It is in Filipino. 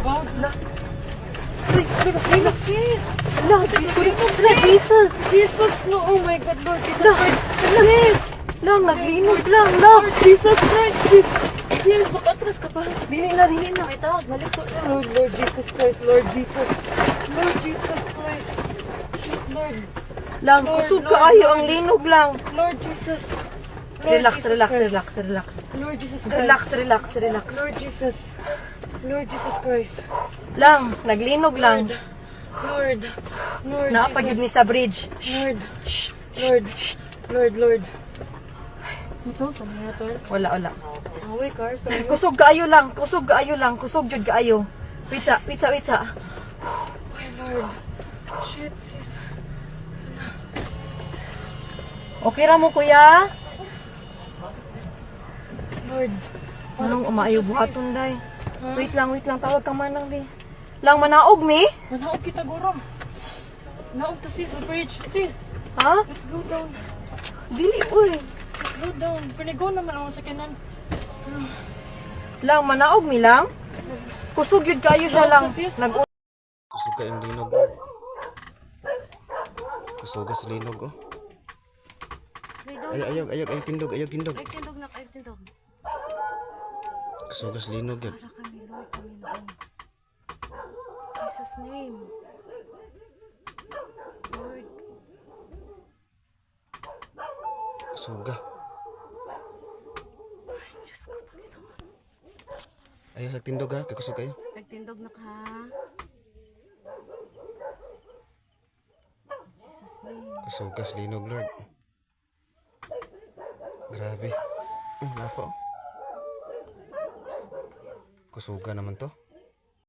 About na. Jesus! Jesus, no, oh my God, Lord Jesus Christ. Lang, naglinog lang, lang! Jesus Christ, please. Yes, makatras ka pa. Dili na. Ay, tawag, balik ko. Lord Jesus Christ, Lord Jesus. Lord Jesus Christ. Lord. Lang, Lord, kusog Lord, kaayo, Lord. ang linog lang. Lord Jesus. Lord Relax, Jesus relax, Christ. relax, relax. Lord Jesus Christ. Relax, relax, relax. Lord Jesus. Lord Jesus Christ. Lang, naglinog lang. Lord. Lord Naapagid ni Jesus. sa bridge. Lord. Lord. Ito, sa mga to. Wala. Away, car. Sa mga. Kusog kaayo lang, kusog jud kaayo. Witsa. Ay, Lord. Shit, sis. Okay ra mo kuya? Lord. Anong umaayo buhaton day? Ha? Wait lang, tawag ka manang di. Lang manaog mi? Manaog kita, guro. Naog to, sis. The bridge. Sis. Ha? Let's go down. Dili uy. Let's go down. Panigo naman ako sa kanan. Lang manaog mi lang. Kusog yun kayo siya lang. Kusog ka yung linog, Lord. Kusuga sa linog, oh. Ayog tindog. Ay, tindog. Kusuga sa linog, yun. Para kami, Lord, Panginoon. Jesus' name. Lord, Kusuga. Diyos ko, Panginoon. Ayaw sa tindog, ha. Kakusog kayo. Nagtindog na ka. Jesus' name. Kusuga sa linog, Lord. Grabe. Nako. Kusuga naman to.